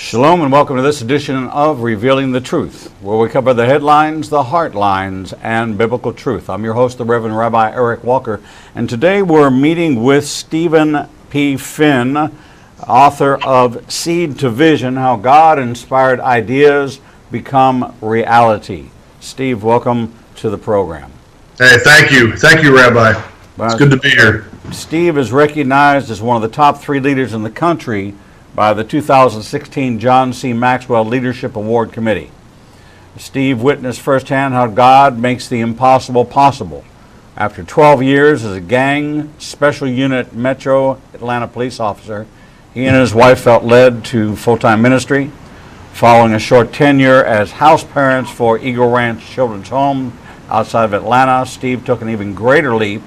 Shalom and welcome to this edition of Revealing the Truth, where we cover the headlines, the heart lines, and biblical truth. I'm your host, the Reverend Rabbi Eric Walker, and today we're meeting with Stephen P. Finn, author of Seed to Vision, How God-Inspired Ideas Become Reality. Steve, welcome to the program. Hey, thank you. Thank you, Rabbi. It's good to be here. Steve is recognized as one of the top 3 leaders in the country by the 2016 John C. Maxwell Leadership Award Committee. Steve witnessed firsthand how God makes the impossible possible. After 12 years as a gang special unit Metro Atlanta police officer, he and his wife felt led to full-time ministry. Following a short tenure as house parents for Eagle Ranch Children's Home outside of Atlanta, Steve took an even greater leap.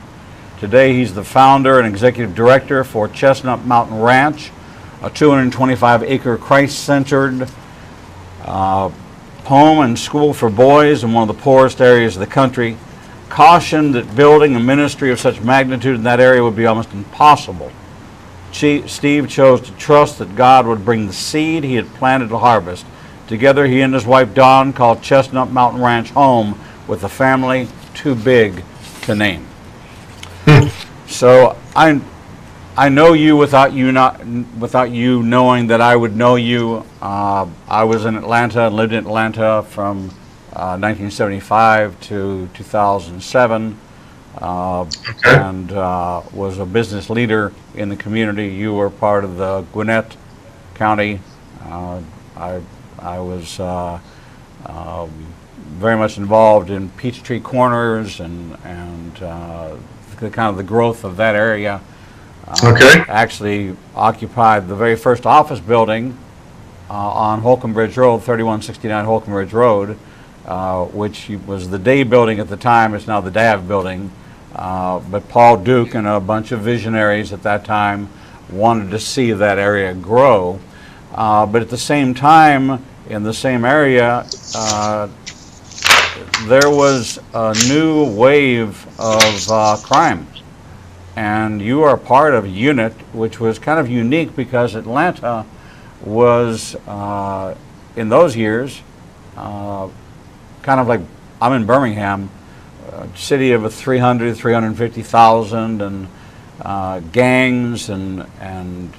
Today he's the founder and executive director for Chestnut Mountain Ranch, a 225-acre Christ-centered home and school for boys in one of the poorest areas of the country. Cautioned that building a ministry of such magnitude in that area would be almost impossible. Steve chose to trust that God would bring the seed he had planted to harvest. Together, he and his wife Dawn called Chestnut Mountain Ranch home, with a family too big to name. So I know you without you knowing that I would know you. I was in Atlanta and lived in Atlanta from 1975 to 2007, and was a business leader in the community. You were part of the Gwinnett County. I was very much involved in Peachtree Corners and kind of the growth of that area. Actually occupied the very first office building on Holcomb Bridge Road, 3169 Holcomb Ridge Road, which was the Day building at the time. It's now the Dav building. But Paul Duke and a bunch of visionaries at that time wanted to see that area grow. But at the same time, in the same area, there was a new wave of crime. And you are part of a unit which was kind of unique because Atlanta was, in those years, kind of like, I'm in Birmingham, a city of 350,000, and gangs and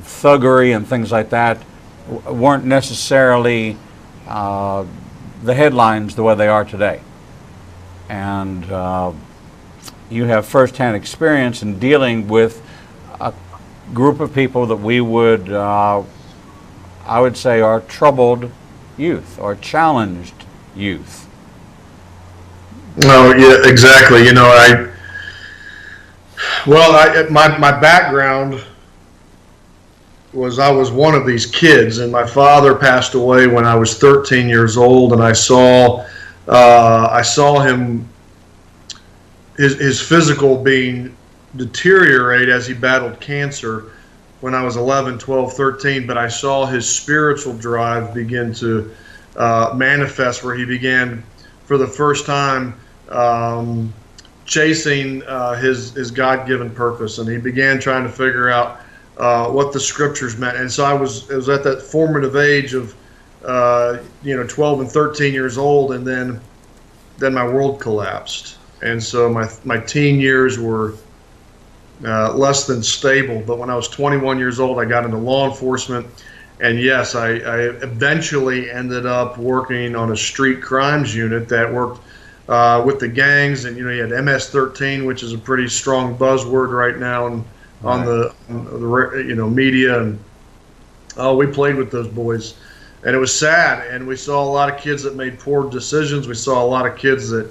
thuggery and things like that weren't necessarily the headlines the way they are today. And you have firsthand experience in dealing with a group of people that we would, I would say, are troubled youth or challenged youth. No, yeah, exactly. You know, my background was I was one of these kids, and my father passed away when I was 13 years old, and I saw him. His physical being deteriorate as he battled cancer when I was 11, 12, 13, but I saw his spiritual drive begin to manifest, where he began for the first time chasing his God-given purpose, and he began trying to figure out what the scriptures meant. And so it was at that formative age of 12 and 13 years old, and then my world collapsed. And so my teen years were less than stable. But when I was 21 years old, I got into law enforcement. And yes, I eventually ended up working on a street crimes unit that worked with the gangs. And, you had MS-13, which is a pretty strong buzzword right now on the media. And we played with those boys. And it was sad. And we saw a lot of kids that made poor decisions. We saw a lot of kids that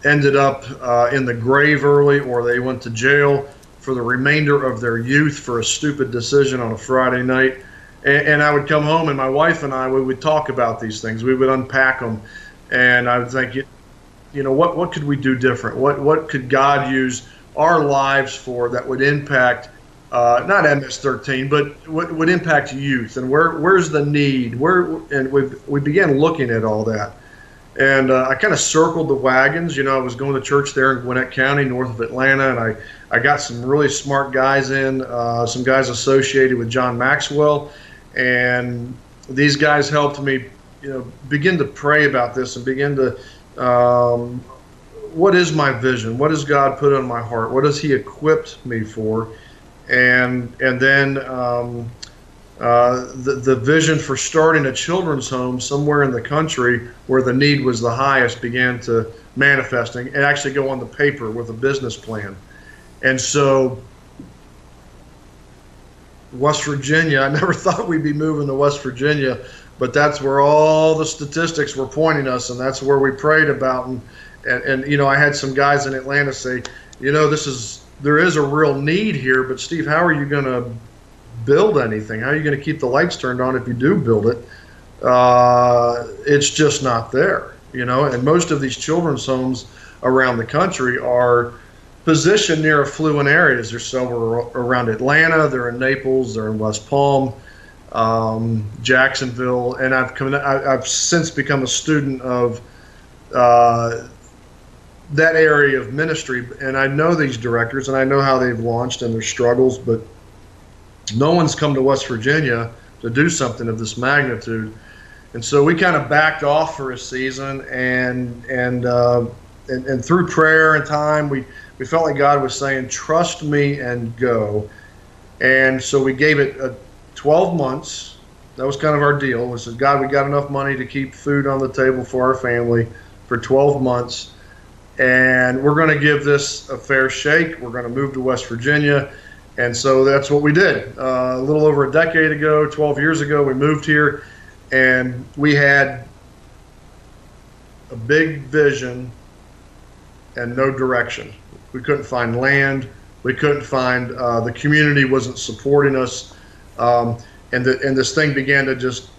ended up in the grave early, or they went to jail for the remainder of their youth for a stupid decision on a Friday night. And I would come home, and my wife and I, we would talk about these things. We would unpack them, and I would think, what could we do different? What could God use our lives for that would impact not MS-13, but would impact youth? And where's the need? And we began looking at all that. And I kind of circled the wagons. I was going to church there in Gwinnett County, north of Atlanta, and I got some really smart guys some guys associated with John Maxwell. And these guys helped me, begin to pray about this and begin to, what is my vision? What has God put on my heart? What has He equipped me for? And then the vision for starting a children's home somewhere in the country where the need was the highest began to manifesting and actually go on the paper with a business plan. And so West Virginia, I never thought we'd be moving to West Virginia, but that's where all the statistics were pointing us, and that's where we prayed about. And I had some guys in Atlanta say, there is a real need here, but Steve, how are you going to build anything? How are you going to keep the lights turned on if you do build it? It's just not there, and most of these children's homes around the country are positioned near affluent areas. There's several around Atlanta, they're in Naples, they're in West Palm, Jacksonville, and I've since become a student of that area of ministry, and I know these directors and I know how they've launched and their struggles, but no one's come to West Virginia to do something of this magnitude. And so we kind of backed off for a season, and through prayer and time, we felt like God was saying, trust me and go. And so we gave it 12 months. That was kind of our deal. We said, God, we got enough money to keep food on the table for our family for 12 months. And we're going to give this a fair shake. We're going to move to West Virginia. And so that's what we did. A little over a decade ago, 12 years ago, we moved here, and we had a big vision and no direction. We couldn't find land. We couldn't find, the community wasn't supporting us. And this thing began to just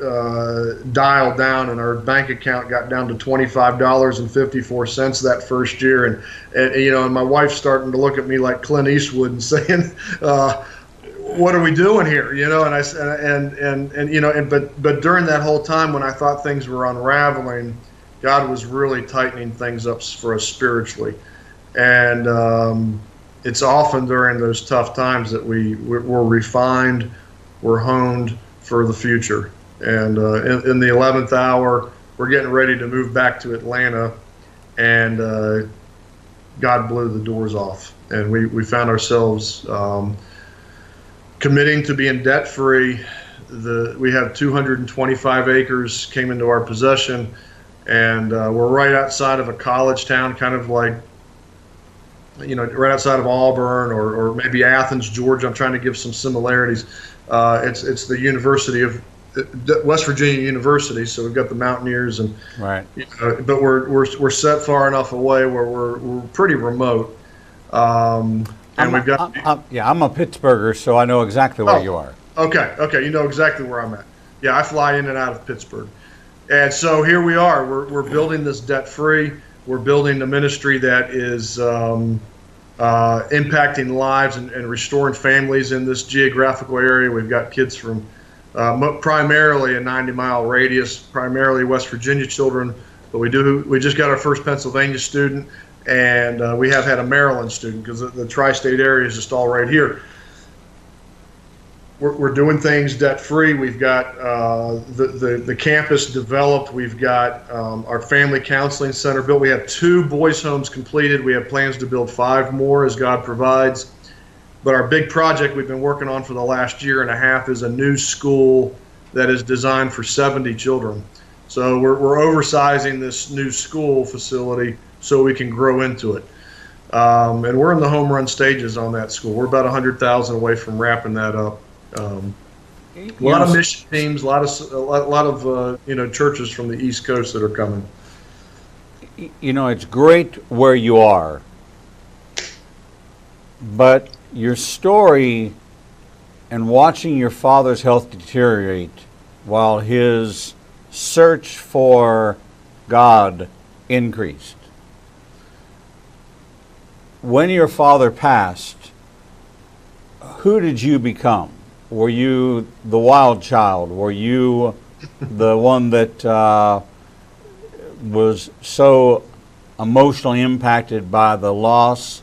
dial down, and our bank account got down to $25.54 that first year. And my wife's starting to look at me like Clint Eastwood and saying, what are we doing here? But during that whole time when I thought things were unraveling, God was really tightening things up for us spiritually. And it's often during those tough times that we're refined, we're honed for the future. And in the 11th hour, we're getting ready to move back to Atlanta, and God blew the doors off. And we found ourselves committing to being debt-free. We have 225 acres came into our possession, and we're right outside of a college town, kind of like, right outside of Auburn or maybe Athens, Georgia. I'm trying to give some similarities. It's the University of West Virginia University, so we've got the Mountaineers, and right. But we're set far enough away where we're pretty remote. And I'm a Pittsburgher, so I know exactly where you are. Okay, you know exactly where I'm at. Yeah, I fly in and out of Pittsburgh, and so here we are. We're building this debt-free. We're building a ministry that is impacting lives and restoring families in this geographical area. We've got kids from primarily a 90-mile radius, primarily West Virginia children, but we just got our first Pennsylvania student, and we have had a Maryland student, because the tri-state area is just all right here. We're doing things debt-free. We've got the campus developed. We've got our family counseling center built. We have 2 boys' homes completed. We have plans to build 5 more as God provides. But our big project we've been working on for the last year and a half is a new school that is designed for 70 children. So we're oversizing this new school facility so we can grow into it. And we're in the home run stages on that school. We're about $100,000 away from wrapping that up. A lot of mission teams, a lot of churches from the East Coast that are coming. It's great where you are, but your story and watching your father's health deteriorate while his search for God increased. When your father passed, who did you become? Were you the wild child? Were you the one that was so emotionally impacted by the loss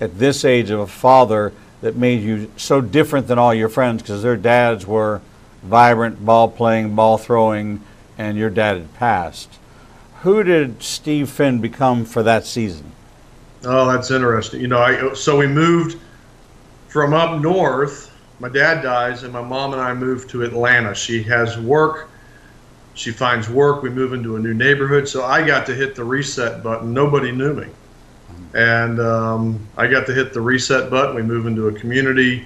at this age of a father that made you so different than all your friends, because their dads were vibrant, ball playing, ball throwing, and your dad had passed. Who did Steve Finn become for that season? Oh, that's interesting. So we moved from up north. My dad dies, and my mom and I moved to Atlanta. She has work. She finds work. We move into a new neighborhood. So I got to hit the reset button. Nobody knew me. And I got to hit the reset button. We move into a community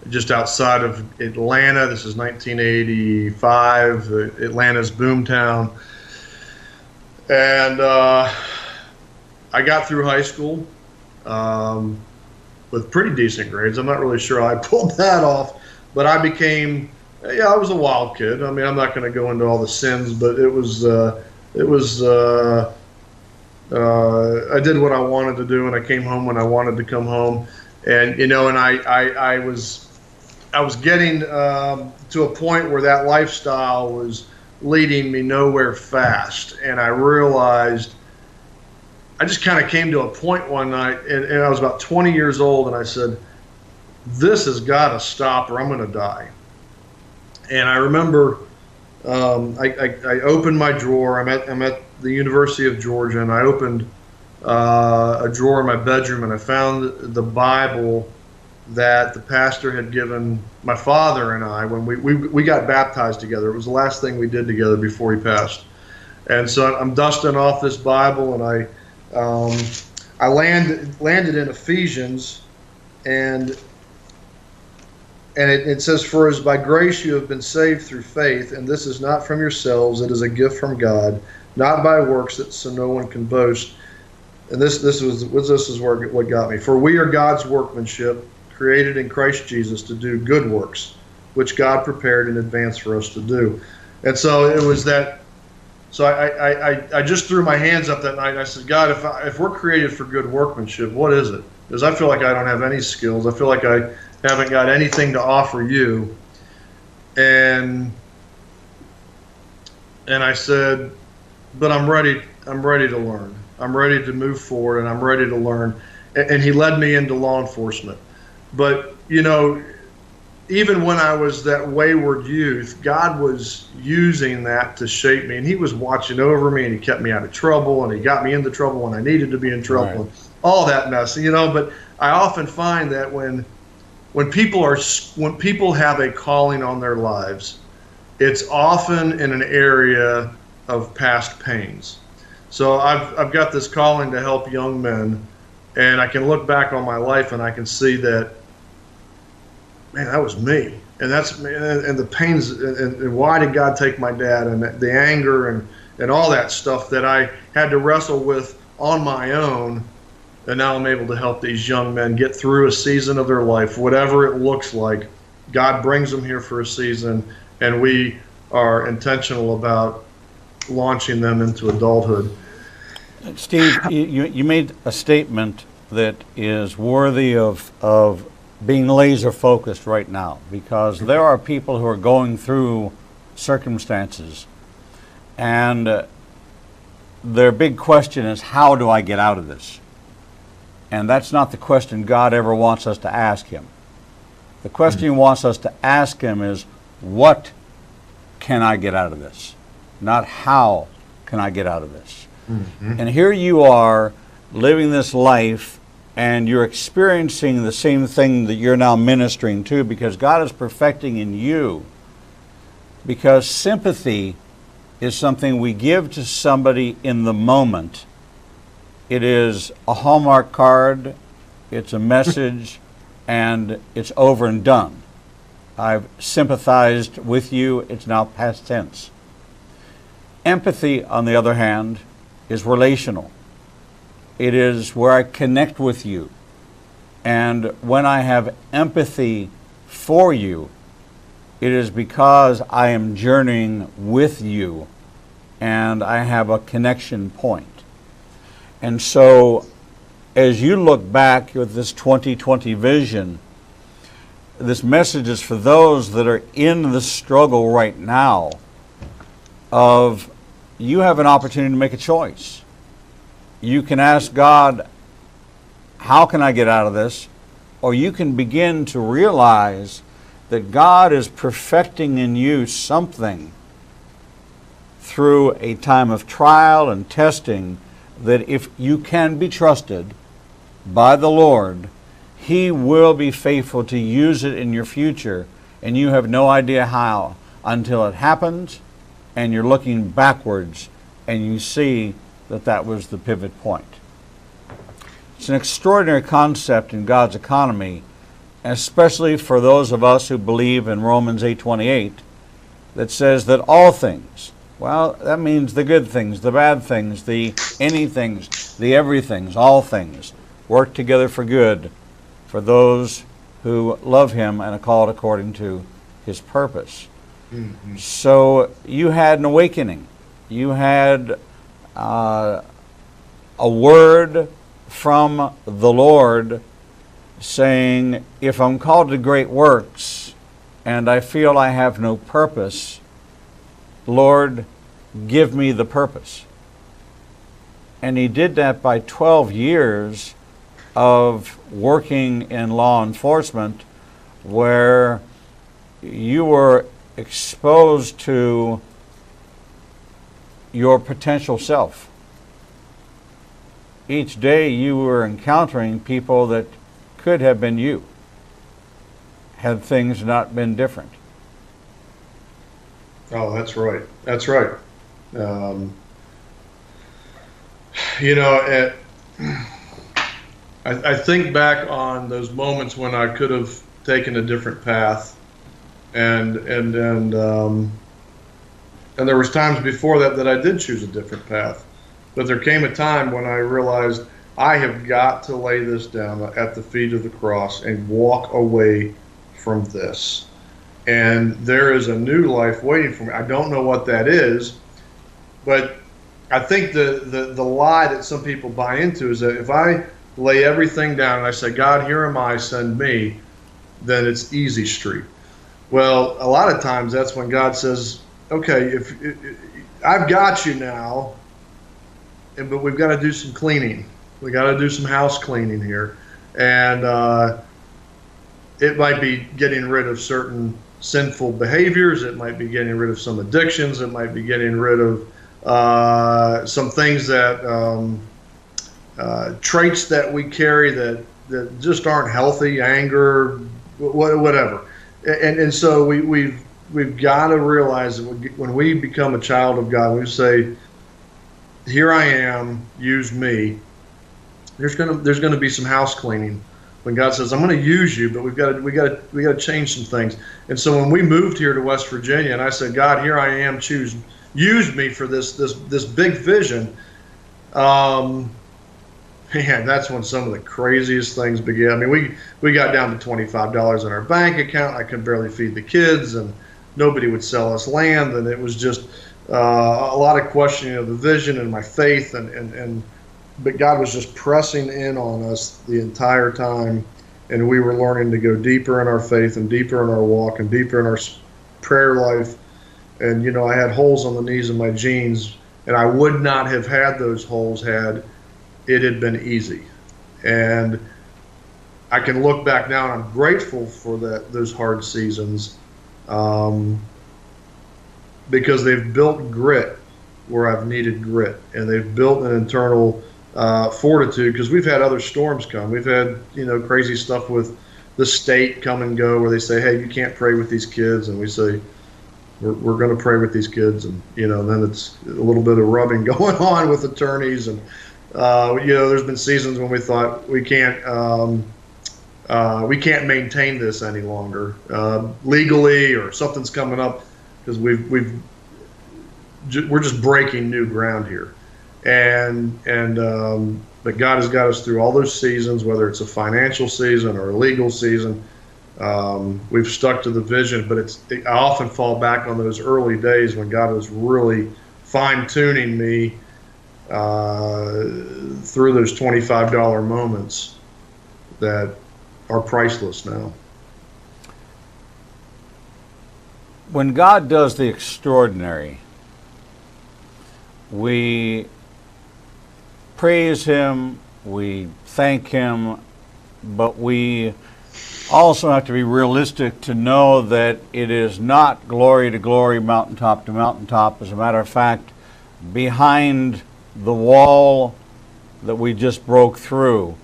just outside of Atlanta. This is 1985. Atlanta's boomtown. And I got through high school with pretty decent grades. I'm not really sure how I pulled that off, but I became, I was a wild kid. I mean, I'm not going to go into all the sins, but I did what I wanted to do, and I came home when I wanted to come home. And, and I was getting to a point where that lifestyle was leading me nowhere fast. And I realized, I just kind of came to a point one night, and I was about 20 years old, and I said, this has got to stop or I'm going to die. And I remember I opened my drawer. I'm at the University of Georgia, and I opened a drawer in my bedroom, and I found the Bible that the pastor had given my father and I when we got baptized together. It was the last thing we did together before he passed. And so I'm dusting off this Bible, and I landed in Ephesians, and it says, "For as by grace you have been saved through faith, and this is not from yourselves; it is a gift from God, not by works, that so no one can boast." And this is what got me. For we are God's workmanship, created in Christ Jesus to do good works, which God prepared in advance for us to do. And so it was that. So I just threw my hands up that night, and I said, God, if we're created for good workmanship, what is it? Because I feel like I don't have any skills. I feel like I haven't got anything to offer you. And I said, but I'm ready to learn. I'm ready to move forward, and I'm ready to learn. And he led me into law enforcement. But, even when I was that wayward youth, God was using that to shape me, and he was watching over me, and he kept me out of trouble, and he got me into trouble when I needed to be in trouble, right, and all that mess, But I often find that when people have a calling on their lives, it's often in an area of past pains. So I've got this calling to help young men, and I can look back on my life and I can see that, man, that was me, and the pains, and why did God take my dad, and the anger and all that stuff that I had to wrestle with on my own, and now I'm able to help these young men get through a season of their life, whatever it looks like. God brings them here for a season, and we are intentional about launching them into adulthood. Steve, you made a statement that is worthy of being laser focused right now, because there are people who are going through circumstances, and their big question is, how do I get out of this? And that's not the question God ever wants us to ask him. The question he wants us to ask him is, what can I get out of this? Not how can I get out of this? Mm-hmm. And here you are living this life, and you're experiencing the same thing that you're now ministering to, because God is perfecting in you. Because sympathy is something we give to somebody in the moment. It is a Hallmark card, it's a message, and it's over and done. I've sympathized with you, it's now past tense. Empathy, on the other hand, is relational. It is where I connect with you. And when I have empathy for you, it is because I am journeying with you and I have a connection point. And so as you look back with this 2020 vision, this message is for those that are in the struggle right now of, you have an opportunity to make a choice. You can ask God, how can I get out of this? Or you can begin to realize that God is perfecting in you something through a time of trial and testing, that if you can be trusted by the Lord, He will be faithful to use it in your future, and you have no idea how until it happens and you're looking backwards and you see that that was the pivot point. It's an extraordinary concept in God's economy, especially for those of us who believe in Romans 8:28, that says that all things, well, that means the good things, the bad things, the anythings, the everythings, all things, work together for good for those who love Him and are called according to His purpose. Mm-hmm. So you had an awakening. You had a word from the Lord saying, if I'm called to great works and I feel I have no purpose, Lord, give me the purpose. And He did that by 12 years of working in law enforcement, where you were exposed to your potential self. Each day you were encountering people that could have been you, had things not been different. Oh, that's right. That's right. I think back on those moments when I could have taken a different path, and there was times before that I did choose a different path. But there came a time when I realized I have got to lay this down at the feet of the cross and walk away from this. And there is a new life waiting for me. I don't know what that is, but I think the lie that some people buy into is that if I lay everything down and I say, God, here am I, send me, then it's easy street. Well, a lot of times that's when God says, okay, if I've got you now, but we've got to do some cleaning. We got to do some house cleaning here. And it might be getting rid of certain sinful behaviors. It might be getting rid of some addictions. It might be getting rid of some things that, traits that we carry that just aren't healthy, anger, whatever. And so we've got to realize that when we become a child of God, we say, here I am, use me. There's gonna be some house cleaning when God says, I'm going to use you, but we got to change some things. And so when we moved here to West Virginia, and I said, God, here I am, use me for this big vision. Man, that's when some of the craziest things began. I mean, we got down to $25 in our bank account. I could barely feed the kids, and nobody would sell us land, and it was just a lot of questioning of the vision and my faith, but God was just pressing in on us the entire time, and we were learning to go deeper in our faith and deeper in our walk and deeper in our prayer life. And I had holes on the knees of my jeans, and I would not have had those holes had it had been easy. And I can look back now, and I'm grateful for those hard seasons. Because they've built grit where I've needed grit, and they've built an internal fortitude, because we've had other storms come. We've had crazy stuff with the state come and go, where they say, hey, you can't pray with these kids, and we say we're going to pray with these kids, and then it's a little bit of rubbing going on with attorneys, and there's been seasons when we thought we can't maintain this any longer legally, or something's coming up, because we're just breaking new ground here, but God has got us through all those seasons, whether it's a financial season or a legal season. We've stuck to the vision, but I often fall back on those early days when God was really fine-tuning me through those $25 moments that are priceless now. When God does the extraordinary, we praise Him, we thank Him, but we Also have to be realistic to know that it is not glory to glory, mountaintop to mountaintop. As a matter of fact, behind the wall that we just broke through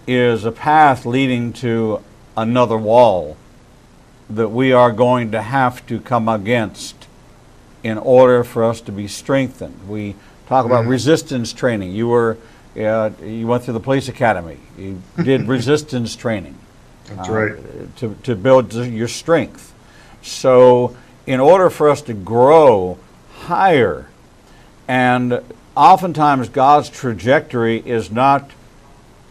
is a path leading to another wall that we are going to have to come against in order for us to be strengthened. We talk about resistance training. You went through the police academy. You did resistance training. That's right. To build your strength. So in order for us to grow higher, and oftentimes God's trajectory is not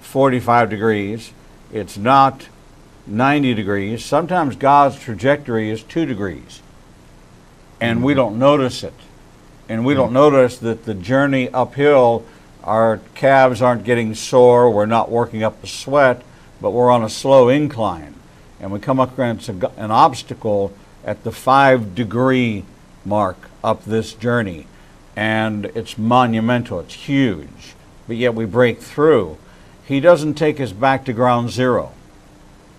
45 degrees, it's not 90 degrees. Sometimes God's trajectory is 2 degrees. And we don't notice it. And we don't notice that the journey uphill, our calves aren't getting sore, we're not working up a sweat, but we're on a slow incline. And we come up against an obstacle at the 5-degree mark up this journey. And it's monumental, it's huge. But yet we break through. He doesn't take us back to ground zero.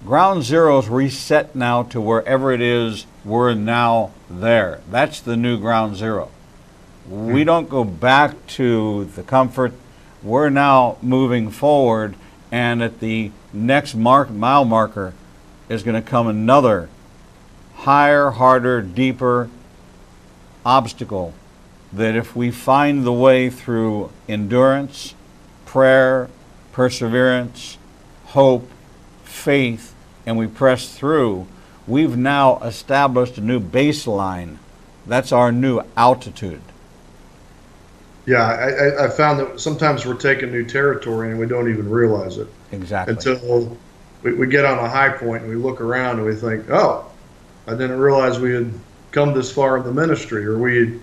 Ground zero is reset now to wherever it is, we're now there. That's the new ground zero. We don't go back to the comfort. We're now moving forward, and at the next mile marker is going to come another higher, harder, deeper obstacle that if we find the way through endurance, prayer, perseverance, hope, faith, and we press through, we've now established a new baseline. That's our new altitude. Yeah, I found that sometimes we're taking new territory and we don't even realize it. Exactly. Until we get on a high point and we look around and we think, oh, I didn't realize we had come this far in the ministry, or we had,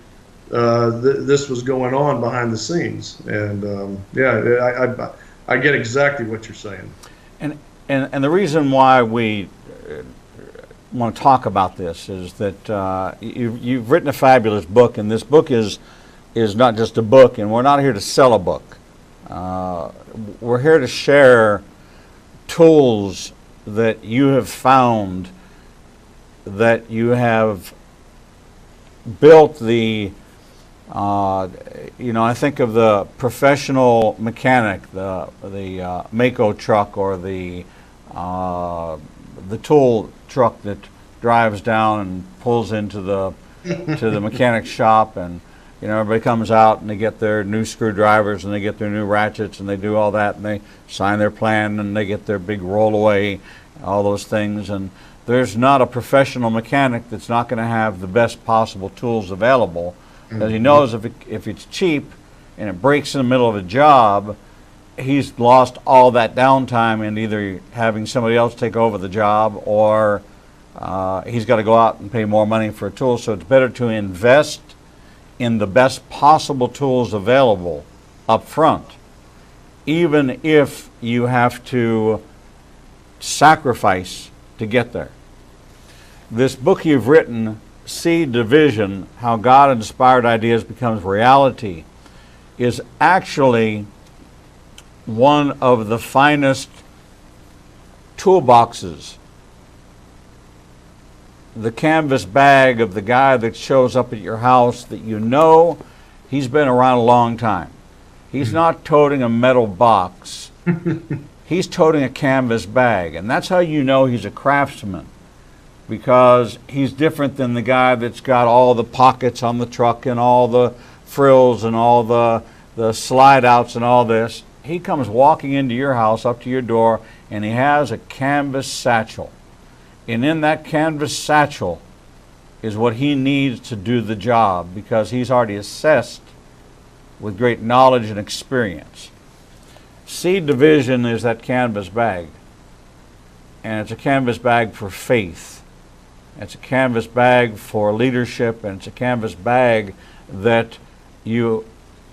this was going on behind the scenes. And I get exactly what you're saying. And the reason why we want to talk about this is that you've written a fabulous book, and this book is not just a book, and we're not here to sell a book. We're here to share tools that you have found, that you have built the, I think of the professional mechanic, the Mako truck, or the tool truck that drives down and pulls into the to the mechanic shop, and everybody comes out and they get their new screwdrivers and they get their new ratchets and they do all that and they sign their plan and they get their big rollaway, all those things. And there's not a professional mechanic that's not going to have the best possible tools available, because he knows if it's cheap and it breaks in the middle of a job, he's lost all that downtime in either having somebody else take over the job, or he's got to go out and pay more money for a tool. So it's better to invest in the best possible tools available up front, even if you have to sacrifice to get there. This book you've written, Seed to Vision, How God-Inspired Ideas Becomes Reality, is actually one of the finest toolboxes. The canvas bag of the guy that shows up at your house that he's been around a long time. He's not toting a metal box. He's toting a canvas bag. And that's how you know he's a craftsman, because he's different than the guy that's got all the pockets on the truck and all the frills and all the slide outs and all this. He comes walking into your house, up to your door, and he has a canvas satchel. And in that canvas satchel is what he needs to do the job, because he's already assessed with great knowledge and experience. Seed to Vision is that canvas bag. And it's a canvas bag for faith. It's a canvas bag for leadership, and it's a canvas bag that you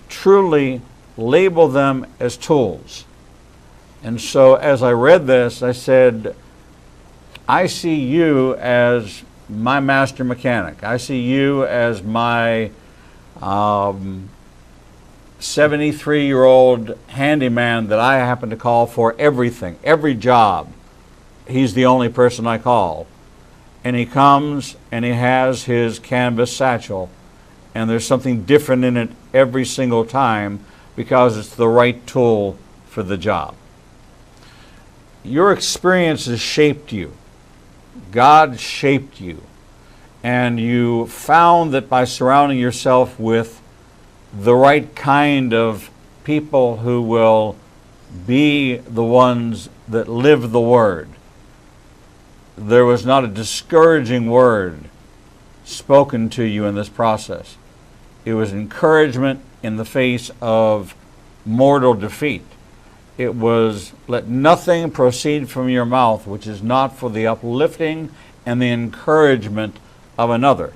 truly label them as tools. And so as I read this, I said, I see you as my master mechanic. I see you as my 73-year-old handyman that I happen to call for everything, every job. he's the only person I call. And he comes and he has his canvas satchel, and there's something different in it every single time because it's the right tool for the job. Your experiences shaped you. God shaped you. And you found that by surrounding yourself with the right kind of people who will be the ones that live the Word, there was not a discouraging word spoken to you in this process. It was encouragement in the face of mortal defeat. It was, let nothing proceed from your mouth which is not for the uplifting and the encouragement of another.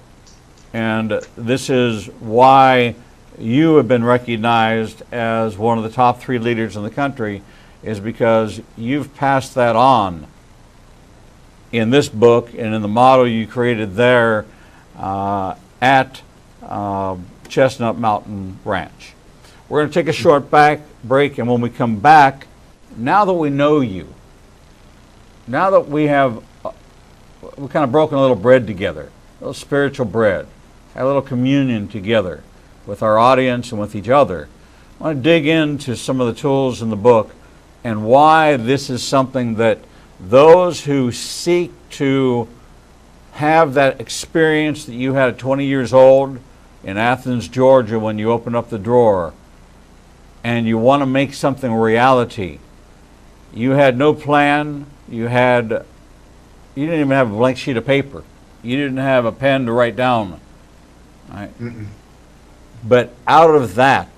And this is why you have been recognized as one of the top 3 leaders in the country, is because you've passed that on in this book and in the model you created there at Chestnut Mountain Ranch. We're going to take a short break, and when we come back, now that we know you, now that we've kind of broken a little bread together, a little spiritual bread, a little communion together with our audience and with each other, I want to dig into some of the tools in the book and why this is something that those who seek to have that experience that you had at 20 years old in Athens, Georgia, when you opened up the drawer and you want to make something a reality. You had no plan. You didn't even have a blank sheet of paper. You didn't have a pen to write down. Right? But out of that,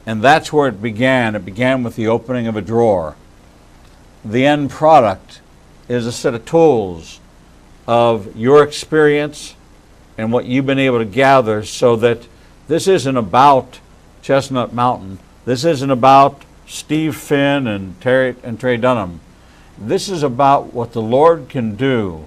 and that's where it began. It began with the opening of a drawer. The end product is a set of tools of your experience and what you've been able to gather, so that this isn't about Chestnut Mountain. This isn't about Steve Finn and Trey Dunham. This is about what the Lord can do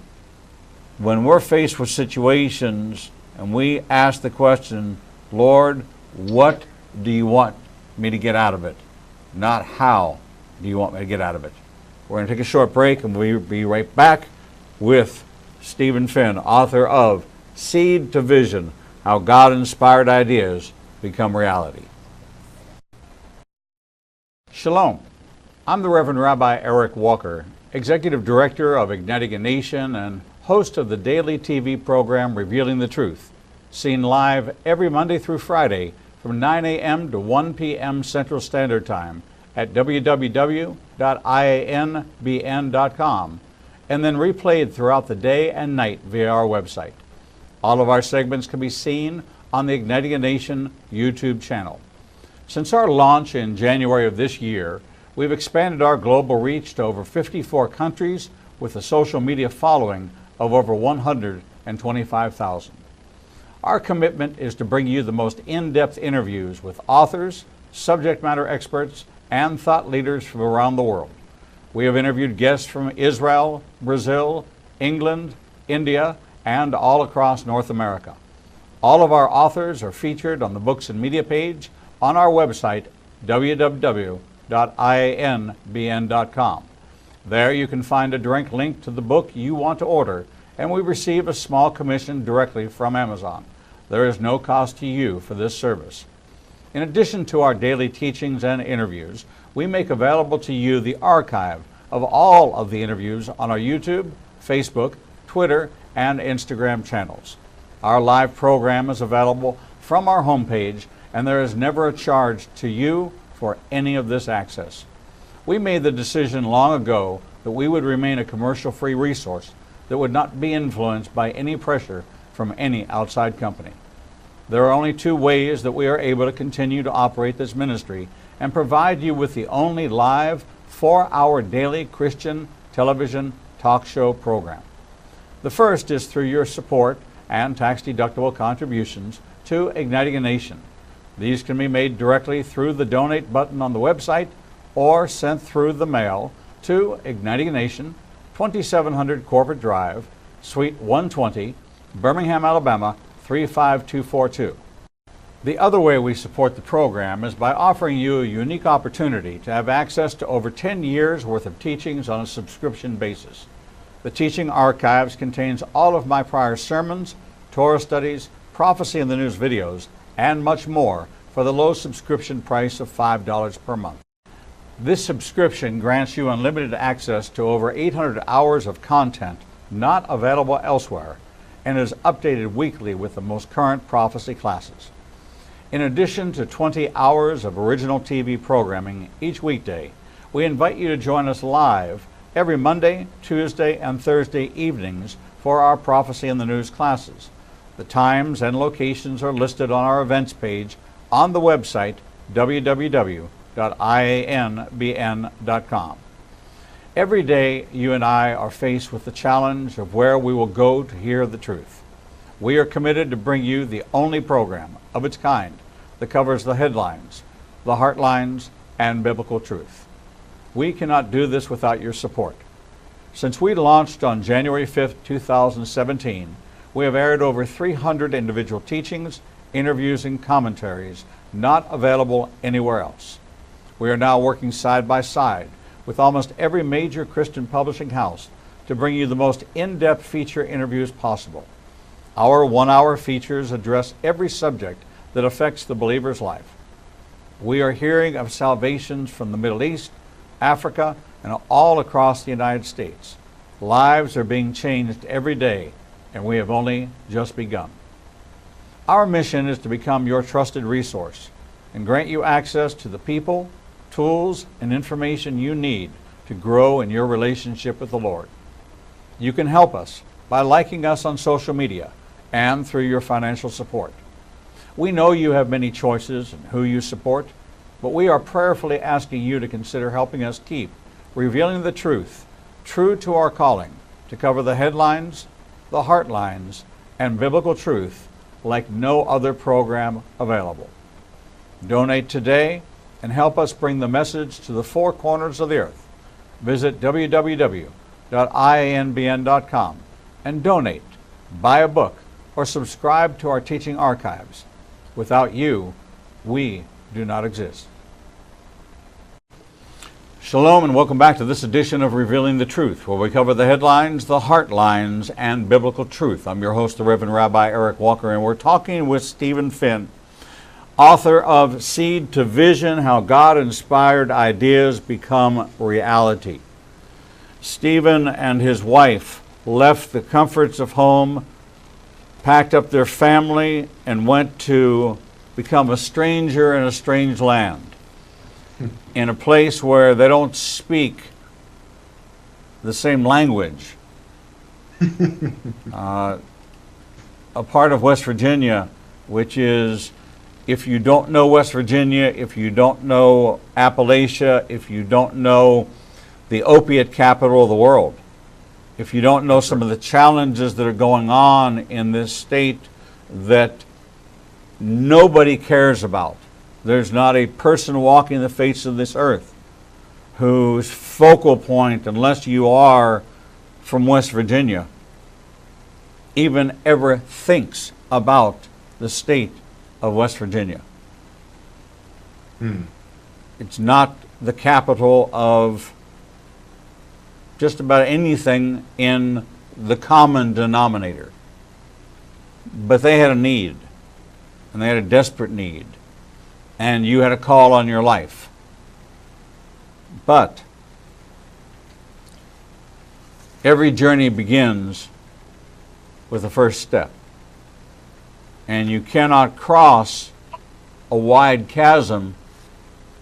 when we're faced with situations and we ask the question, Lord, what do you want me to get out of it? Not how do you want me to get out of it? We're going to take a short break, and we'll be right back with Stephen Finn, author of Seed to Vision, How God-Inspired Ideas Become Reality. Shalom. I'm the Reverend Rabbi Eric Walker, Executive Director of Igniting a Nation and host of the daily TV program Revealing the Truth, seen live every Monday through Friday from 9 a.m. to 1 p.m. Central Standard Time at www.ianbn.com, and then replayed throughout the day and night via our website. All of our segments can be seen on the Igniting a Nation YouTube channel. Since our launch in January of this year, we've expanded our global reach to over 54 countries with a social media following of over 125,000. Our commitment is to bring you the most in-depth interviews with authors, subject matter experts, and thought leaders from around the world. We have interviewed guests from Israel, Brazil, England, India, and all across North America. All of our authors are featured on the Books and Media page on our website, www.ianbn.com. There you can find a direct link to the book you want to order, and we receive a small commission directly from Amazon. There is no cost to you for this service. In addition to our daily teachings and interviews, we make available to you the archive of all of the interviews on our YouTube, Facebook, Twitter, and Instagram channels. Our live program is available from our homepage, and there is never a charge to you for any of this access. We made the decision long ago that we would remain a commercial-free resource that would not be influenced by any pressure from any outside company. There are only 2 ways that we are able to continue to operate this ministry and provide you with the only live 4-hour daily Christian television talk show program. The first is through your support and tax-deductible contributions to Igniting a Nation. These can be made directly through the donate button on the website or sent through the mail to Igniting a Nation, 2700 Corporate Drive, Suite 120, Birmingham, Alabama, 35242. The other way we support the program is by offering you a unique opportunity to have access to over 10 years worth of teachings on a subscription basis. The Teaching Archives contains all of my prior sermons, Torah studies, Prophecy in the News videos, and much more for the low subscription price of $5 per month. This subscription grants you unlimited access to over 800 hours of content not available elsewhere and is updated weekly with the most current prophecy classes. In addition to 20 hours of original TV programming each weekday, we invite you to join us live every Monday, Tuesday, and Thursday evenings for our Prophecy in the News classes. The times and locations are listed on our events page on the website www.ianbn.com. Every day, you and I are faced with the challenge of where we will go to hear the truth. We are committed to bring you the only program of its kind that covers the headlines, the heartlines, and biblical truth. We cannot do this without your support. Since we launched on January 5th, 2017, we have aired over 300 individual teachings, interviews, and commentaries not available anywhere else. We are now working side by side with almost every major Christian publishing house to bring you the most in-depth feature interviews possible. Our one-hour features address every subject that affects the believer's life. We are hearing of salvations from the Middle East, Africa, and all across the United States. Lives are being changed every day, and we have only just begun. Our mission is to become your trusted resource and grant you access to the people, tools, and information you need to grow in your relationship with the Lord. You can help us by liking us on social media and through your financial support. We know you have many choices in who you support, but we are prayerfully asking you to consider helping us keep revealing the truth, true to our calling, to cover the headlines, the heartlines, and biblical truth like no other program available. Donate today and help us bring the message to the four corners of the earth. Visit www.ianbn.com and donate, buy a book, or subscribe to our teaching archives. Without you, we do not exist. Shalom and welcome back to this edition of Revealing the Truth, where we cover the headlines, the heartlines, and biblical truth. I'm your host, the Reverend Rabbi Eric Walker, and we're talking with Stephen Finn, author of Seed to Vision, How God-Inspired Ideas Become Reality. Stephen and his wife left the comforts of home, packed up their family, and went to become a stranger in a strange land, in a place where they don't speak the same language. A part of West Virginia, which is, if you don't know West Virginia, if you don't know Appalachia, if you don't know the opiate capital of the world, if you don't know some of the challenges that are going on in this state that nobody cares about, there's not a person walking the face of this earth whose focal point, unless you are from West Virginia, even ever thinks about the state of West Virginia. It's not the capital of just about anything in the common denominator. But they had a need, and they had a desperate need, and you had a call on your life. But every journey begins with the first step. And you cannot cross a wide chasm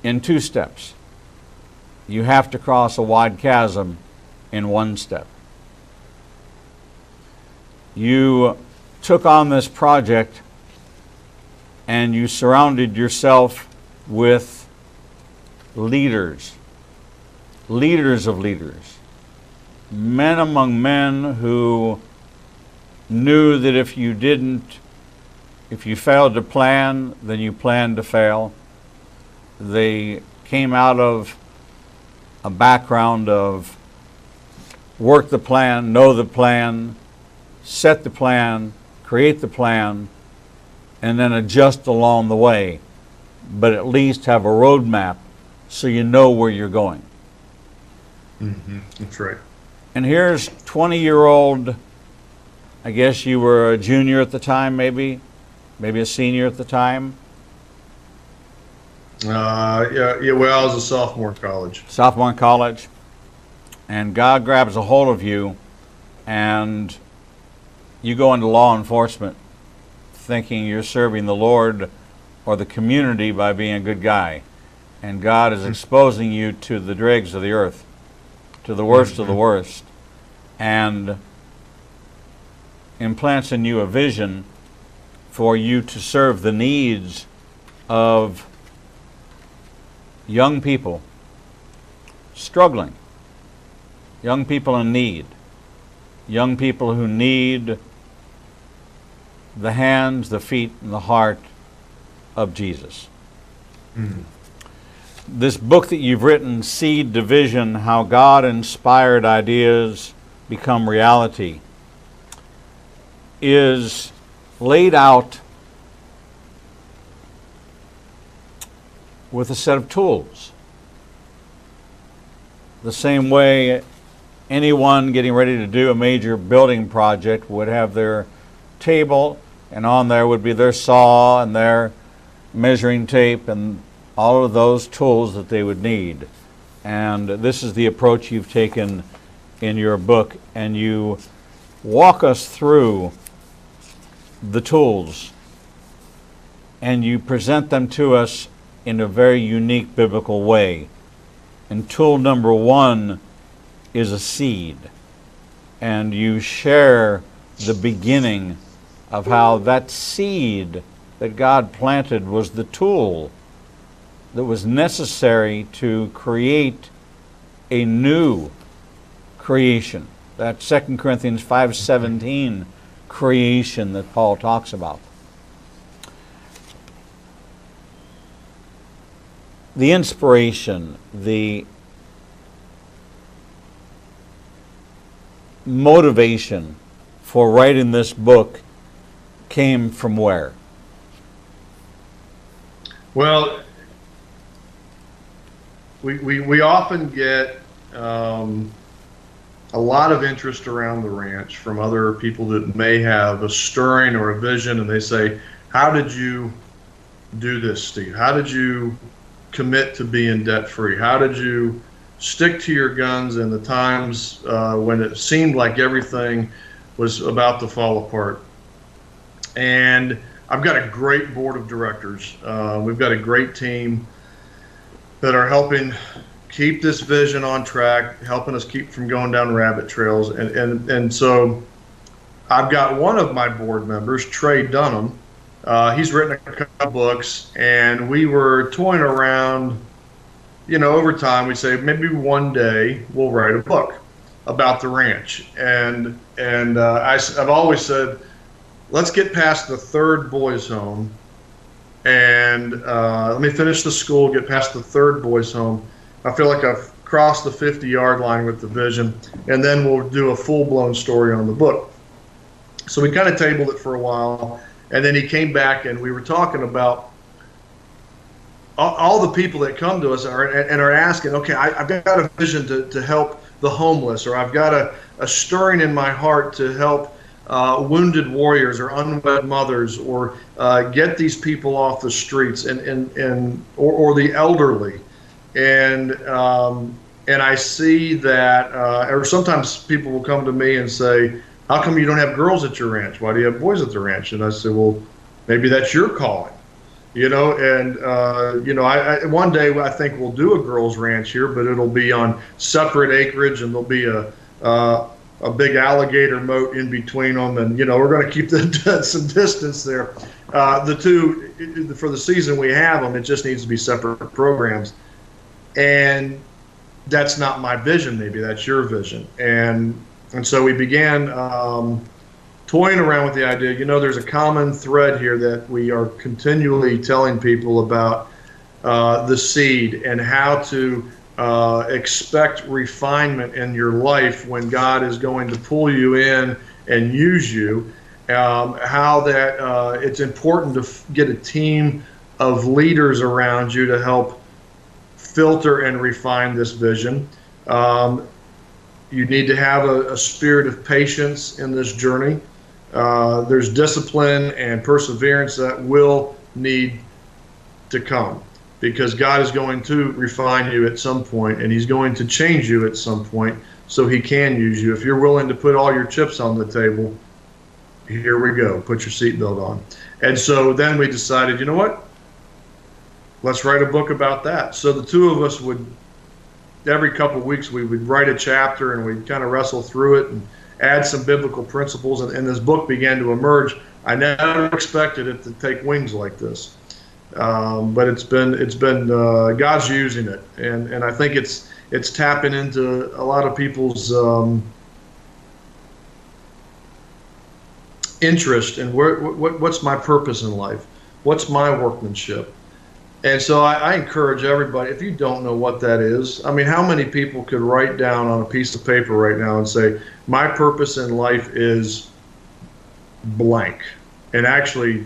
in 2 steps. You have to cross a wide chasm in 1 step. You took on this project and you surrounded yourself with leaders of leaders, men among men who knew that if you failed to plan, then you planned to fail. They came out of a background of work the plan, know the plan, set the plan, create the plan, and then adjust along the way, but at least have a roadmap so you know where you're going. That's right. And here's 20-year-old, I guess you were a junior at the time, maybe a senior at the time. Yeah. Well, I was a sophomore in college. Sophomore in college, and God grabs a hold of you, and you go into law enforcement thinking you're serving the Lord or the community by being a good guy. And God is exposing you to the dregs of the earth, to the worst of the worst, and implants in you a vision for you to serve the needs of young people struggling, young people in need, young people who need the hands, the feet, and the heart of Jesus. This book that you've written, Seed to Vision, How God-Inspired Ideas Become Reality, is laid out with a set of tools. The same way anyone getting ready to do a major building project would have their table, and on there would be their saw and their measuring tape and all of those tools that they would need. And this is the approach you've taken in your book, and you walk us through the tools and you present them to us in a very unique biblical way. And tool number one is a seed, and you share the beginning of how that seed that God planted was the tool that was necessary to create a new creation, that 2 Corinthians 5:17 creation that Paul talks about. The inspiration, the motivation for writing this book came from where? Well, we often get a lot of interest around the ranch from other people that may have a stirring or a vision, and they say, how did you do this, Steve? How did you commit to being debt-free? How did you stick to your guns in the times when it seemed like everything was about to fall apart? And I've got a great board of directors. We've got a great team that are helping keep this vision on track, helping us keep from going down rabbit trails. And so I've got one of my board members, Trey Dunham. He's written a couple books, and we were toying around, over time. We say maybe one day we'll write a book about the ranch. And I've always said, let's get past the third boys' home, and let me finish the school, get past the third boys' home. I feel like I've crossed the 50-yard line with the vision, and then we'll do a full-blown story on the book. So we kind of tabled it for a while, and then he came back, and we were talking about all the people that come to us and are asking, okay, I've got a vision to help the homeless, or I've got a stirring in my heart to help wounded warriors or unwed mothers, or get these people off the streets, or the elderly. And I see that, or sometimes people will come to me and say, how come you don't have girls at your ranch? Why do you have boys at the ranch? And I say, well, maybe that's your calling, and one day I think we'll do a girls ranch here, but it'll be on separate acreage, and there'll be a big alligator moat in between them, and we're going to keep some distance there. The two, for the season we have them, it just needs to be separate programs. And that's not my vision. Maybe that's your vision. And so we began toying around with the idea. There's a common thread here that we are continually telling people about the seed, and how to expect refinement in your life when God is going to pull you in and use you. how that it's important to get a team of leaders around you to help filter and refine this vision. You need to have a spirit of patience in this journey. There's discipline and perseverance that will need to come, because God is going to refine you at some point, and he's going to change you at some point so he can use you. If you're willing to put all your chips on the table, here we go. Put your seatbelt on. And so then we decided, you know what? Let's write a book about that. So the two of us would, every couple of weeks, we would write a chapter, and we'd kind of wrestle through it and add some biblical principles. And this book began to emerge. I never expected it to take wings like this. But it's been God's using it, and I think it's tapping into a lot of people's interest in what's my purpose in life, what's my workmanship. And so I encourage everybody, if you don't know what that is, I mean, how many people could write down on a piece of paper right now and say, my purpose in life is blank? And actually,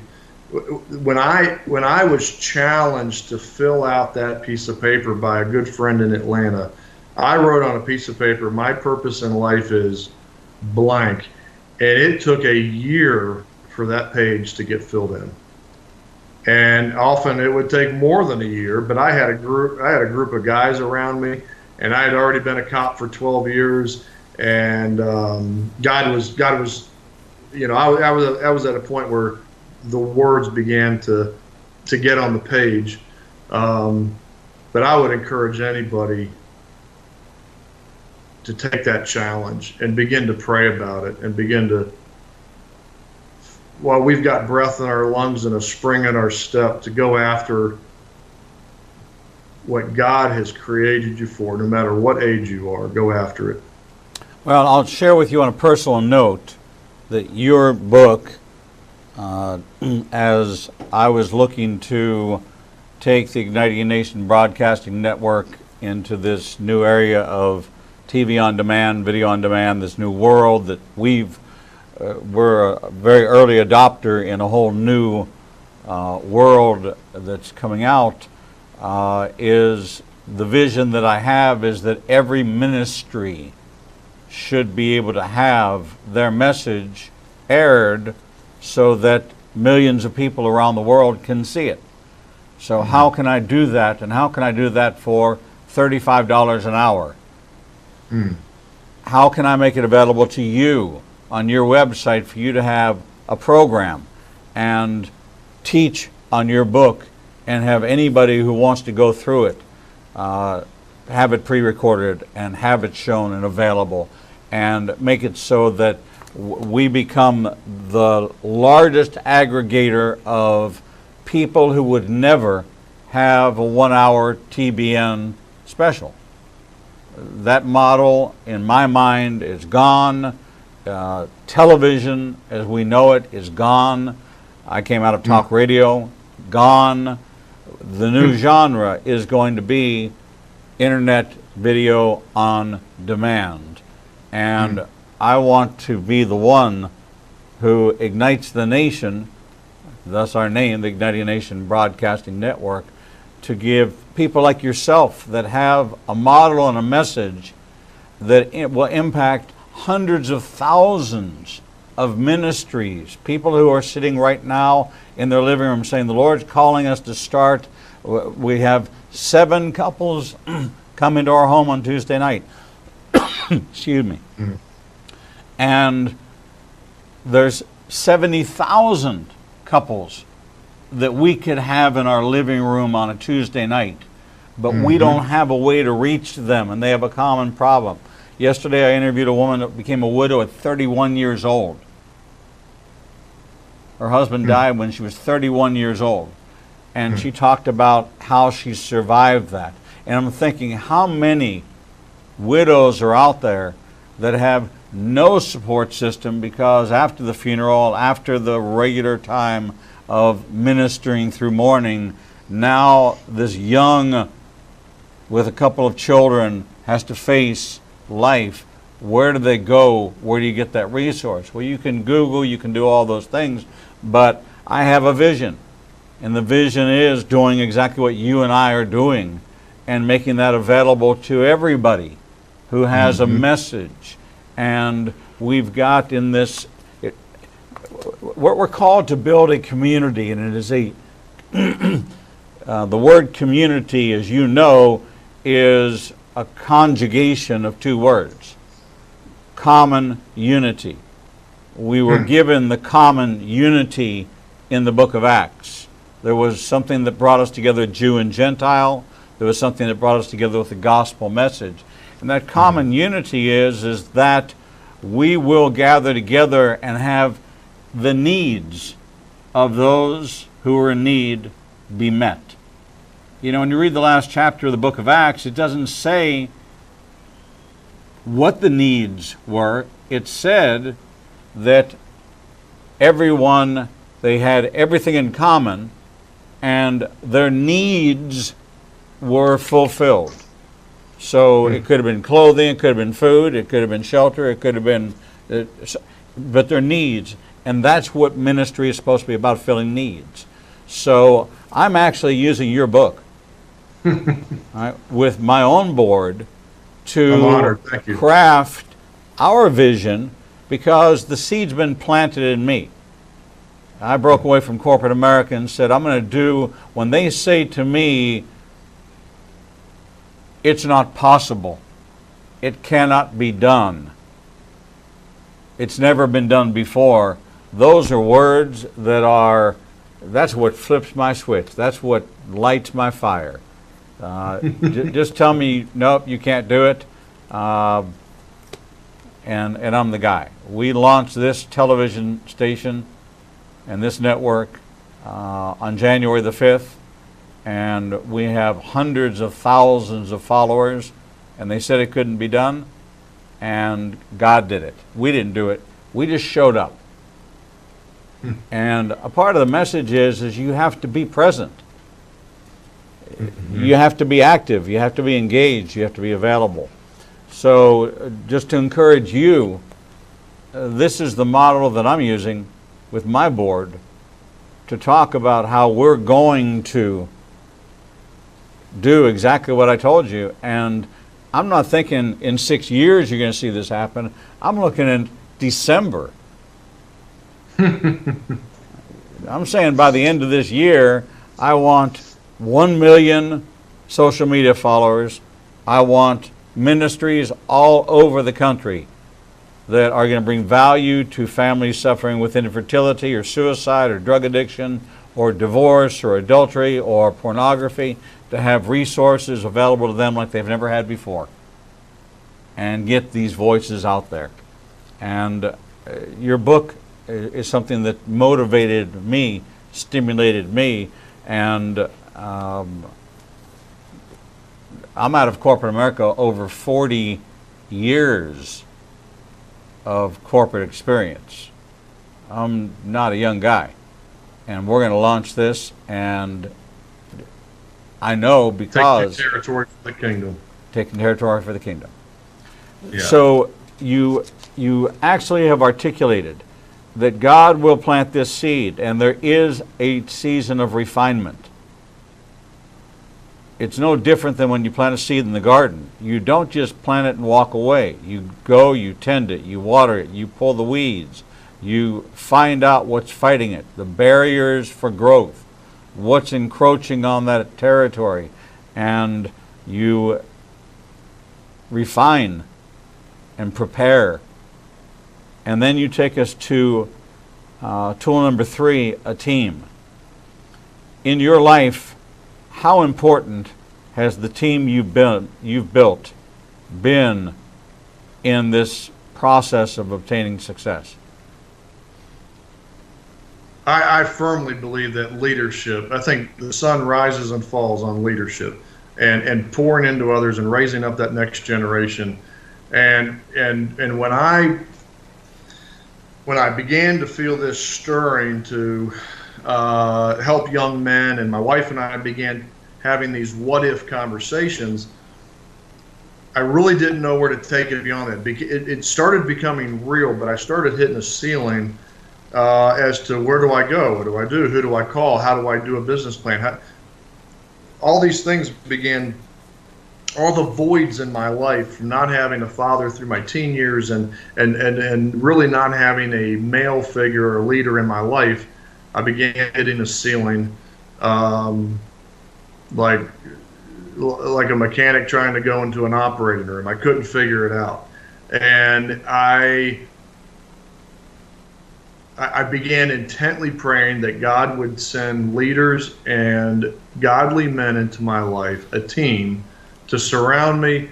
when I was challenged to fill out that piece of paper by a good friend in Atlanta, I wrote on a piece of paper, my purpose in life is blank. And it took a year for that page to get filled in. And often it would take more than a year, but I had a group of guys around me, and I had already been a cop for 12 years, and God was, you know, I was at a point where the words began to get on the page. But I would encourage anybody to take that challenge and begin to pray about it, and begin to, while we've got breath in our lungs and a spring in our step, to go after what God has created you for, no matter what age you are. Go after it. Well, I'll share with you on a personal note that your book, as I was looking to take the Igniting Nation Broadcasting Network into this new area of TV on demand, video on demand, this new world that we're a very early adopter in a whole new world that's coming out, is the vision that I have is that every ministry should be able to have their message aired so that millions of people around the world can see it. So how can I do that, and how can I do that for $35 an hour? How can I make it available to you on your website for you to have a program and teach on your book, and have anybody who wants to go through it have it pre-recorded and have it shown and available, and make it so that we become the largest aggregator of people who would never have a 1 hour TBN special. That model, in my mind, is gone. Television, as we know it, is gone. I came out of talk radio, gone. The new genre is going to be internet video on demand. And I want to be the one who ignites the nation, thus our name, the Igniting Nation Broadcasting Network, to give people like yourself that have a model and a message that it will impact hundreds of thousands of ministries, people who are sitting right now in their living room saying, the Lord's calling us to start. We have 7 couples come into our home on Tuesday night. Excuse me. And there's 70,000 couples that we could have in our living room on a Tuesday night, but we don't have a way to reach them, and they have a common problem. Yesterday I interviewed a woman that became a widow at 31 years old. Her husband died when she was 31 years old, and she talked about how she survived that. And I'm thinking, how many widows are out there that have no support system, because after the funeral, after the regular time of ministering through mourning, now this young with a couple of children has to face life where do they go? Where do you get that resource? Well, you can Google, you can do all those things, but I have a vision. And the vision is doing exactly what you and I are doing and making that available to everybody who has a message. And we've got in this, we're called to build a community, and it is a, the word community, as you know, is a conjugation of two words: common unity. We were given the common unity in the book of Acts. There was something that brought us together, Jew and Gentile. There was something that brought us together with the gospel message. And that common unity is that we will gather together and have the needs of those who are in need be met. You know, when you read the last chapter of the book of Acts, it doesn't say what the needs were. It said that everyone, they had everything in common, and their needs were fulfilled. So it could have been clothing, it could have been food, it could have been shelter, it could have been, but their needs. And that's what ministry is supposed to be about, filling needs. So I'm actually using your book right, with my own board to craft our vision, because the seed's been planted in me. I broke away from corporate America and said, I'm going to do, when they say to me, it's not possible, it cannot be done, it's never been done before, those are words that are, that's what flips my switch, that's what lights my fire. Just tell me, nope, you can't do it, and I'm the guy. We launched this television station and this network on January the 5th, and we have hundreds of thousands of followers, and they said it couldn't be done, and God did it. We didn't do it. We just showed up. And a part of the message is you have to be present. You have to be active. You have to be engaged. You have to be available. So just to encourage you, this is the model that I'm using with my board to talk about how we're going to do exactly what I told you. And I'm not thinking in 6 years you're going to see this happen. I'm looking in December. I'm saying by the end of this year, I want 1 million social media followers. I want ministries all over the country that are going to bring value to families suffering with infertility or suicide or drug addiction or divorce or adultery or pornography, to have resources available to them like they've never had before, and get these voices out there. And your book is something that motivated me, stimulated me, and I'm out of corporate America over 40 years of corporate experience. I'm not a young guy, and we're going to launch this, and I know because taking territory for the kingdom. Taking territory for the kingdom. Yeah. So you actually have articulated that God will plant this seed, and there is a season of refinement. It's no different than when you plant a seed in the garden. You don't just plant it and walk away. You go, you tend it, you water it, you pull the weeds, you find out what's fighting it, the barriers for growth, what's encroaching on that territory, and you refine and prepare. And then you take us to tool number 3, a team. In your life, how important has the team you've built been in this process of obtaining success? I firmly believe that leadership, I think the sun rises and falls on leadership, and pouring into others and raising up that next generation. And when I began to feel this stirring to help young men, and my wife and I began having these what-if conversations, I really didn't know where to take it beyond that. It started becoming real, but I started hitting a ceiling as to where do I go? What do I do? Who do I call? How do I do a business plan? All these things began, all the voids in my life from not having a father through my teen years and really not having a male figure or leader in my life. I began hitting a ceiling, like a mechanic trying to go into an operating room. I couldn't figure it out. And I began intently praying that God would send leaders and godly men into my life, a team, to surround me,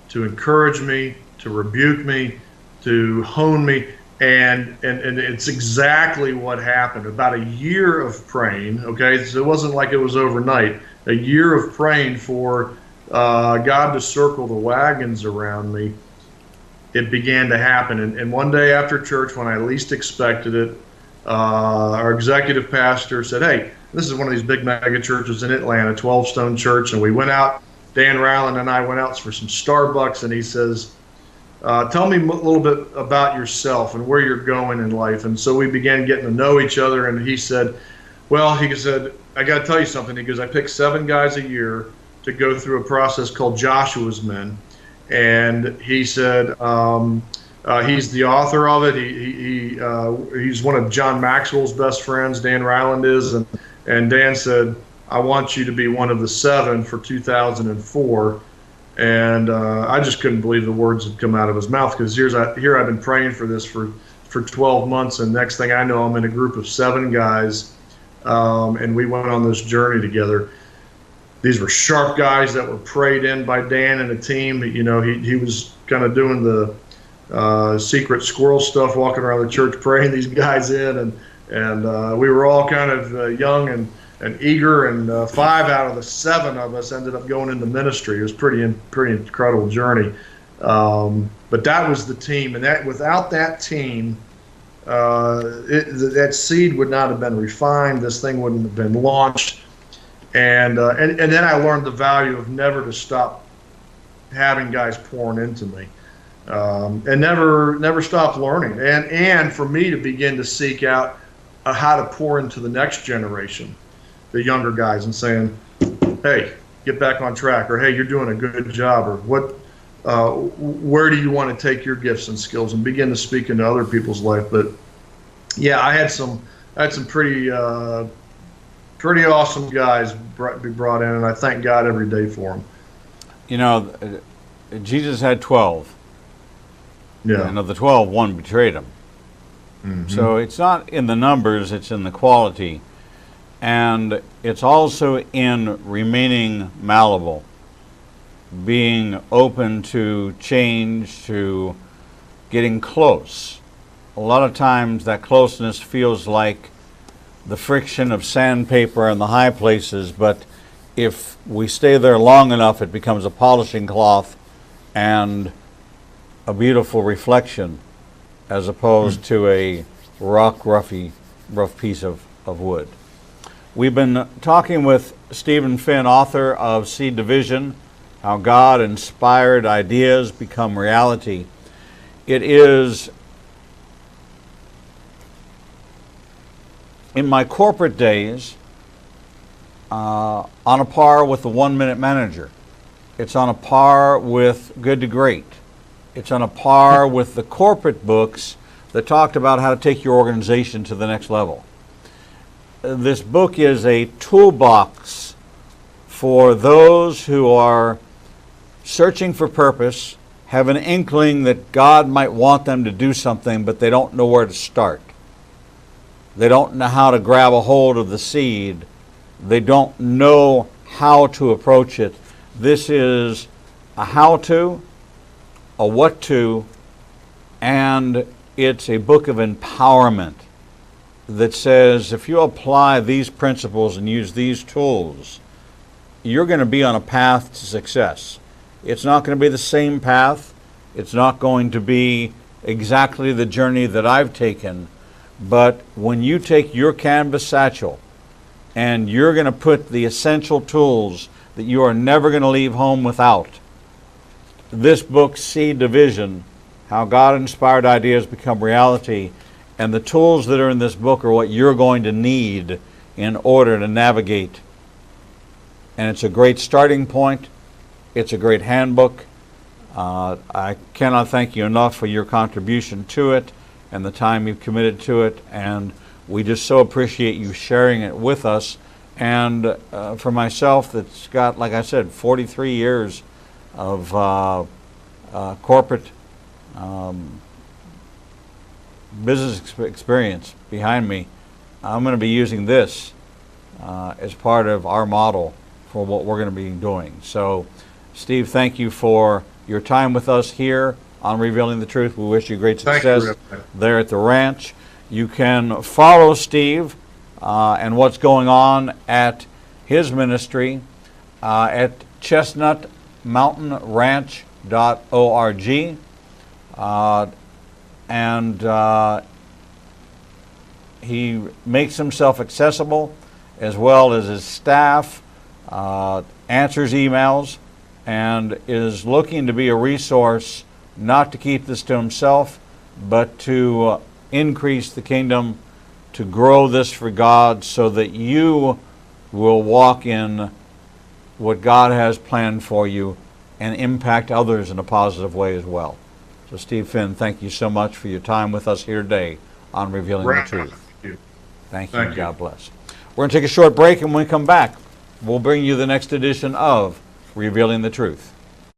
to encourage me, to rebuke me, to hone me. And it's exactly what happened. About a year of praying, okay? So it wasn't like it was overnight. A year of praying for God to circle the wagons around me, it began to happen. And one day after church, when I least expected it, our executive pastor said, hey, this is one of these big mega churches in Atlanta, 12-stone church, and we went out, Dan Rowland and I went out for some Starbucks, and he says, tell me a little bit about yourself and where you're going in life. And so we began getting to know each other, and he said, well, he said, I got to tell you something. He goes, I pick 7 guys a year to go through a process called Joshua's Men. And he said, he's the author of it. He's one of John Maxwell's best friends, Dan Ryland is. And Dan said, I want you to be one of the 7 for 2004. And I just couldn't believe the words that come out of his mouth, because here I've been praying for this for 12 months, and next thing I know, I'm in a group of 7 guys, and we went on this journey together. These were sharp guys that were prayed in by Dan and the team. You know, he was kind of doing the secret squirrel stuff, walking around the church praying these guys in, and we were all kind of young and eager, and 5 out of the 7 of us ended up going into ministry. It was pretty incredible journey. But that was the team, and that without that team, that seed would not have been refined. This thing wouldn't have been launched, and then I learned the value of never to stop having guys pouring into me, and never stop learning, and for me to begin to seek out how to pour into the next generation, the younger guys, and saying, hey, get back on track, or hey, you're doing a good job, or where do you want to take your gifts and skills, and begin to speak into other people's life. But yeah, I had some pretty awesome guys be brought in, and I thank God every day for them. You know, Jesus had 12. Yeah. And of the 12, 1 betrayed him. Mm-hmm. So it's not in the numbers, it's in the quality. And it's also in remaining malleable, being open to change, to getting close. A lot of times that closeness feels like the friction of sandpaper in the high places, but if we stay there long enough, it becomes a polishing cloth and a beautiful reflection, as opposed to a rough piece of wood. We've been talking with Stephen Finn, author of Seed to Vision, How God-Inspired Ideas Become Reality. It is, in my corporate days, on a par with the 1-Minute Manager. It's on a par with Good to Great. It's on a par with the corporate books that talked about how to take your organization to the next level. This book is a toolbox for those who are searching for purpose, have an inkling that God might want them to do something, but they don't know where to start. They don't know how to grab a hold of the seed. They don't know how to approach it. This is a how-to, a what-to, and it's a book of empowerment that says if you apply these principles and use these tools, you're going to be on a path to success. It's not going to be the same path. It's not going to be exactly the journey that I've taken. But when you take your canvas satchel and you're going to put the essential tools that you are never going to leave home without, this book, Seed to Vision, how God-inspired ideas become reality, and the tools that are in this book are what you're going to need in order to navigate. And it's a great starting point. It's a great handbook. I cannot thank you enough for your contribution to it and the time you've committed to it, and we just so appreciate you sharing it with us. And for myself, that's got, like I said, 43 years of corporate business experience behind me, I'm going to be using this as part of our model for what we're going to be doing. So, Steve, thank you for your time with us here on Revealing the Truth. We wish you great success there at the ranch. You can follow Steve and what's going on at his ministry at chestnutmountainranch.org. He makes himself accessible, as well as his staff, answers emails, and is looking to be a resource, not to keep this to himself, but to increase the kingdom, to grow this for God, so that you will walk in what God has planned for you and impact others in a positive way as well. So, Steve Finn, thank you so much for your time with us here today on Revealing the Truth. Thank you. God bless. We're going to take a short break, and when we come back, we'll bring you the next edition of Revealing the Truth.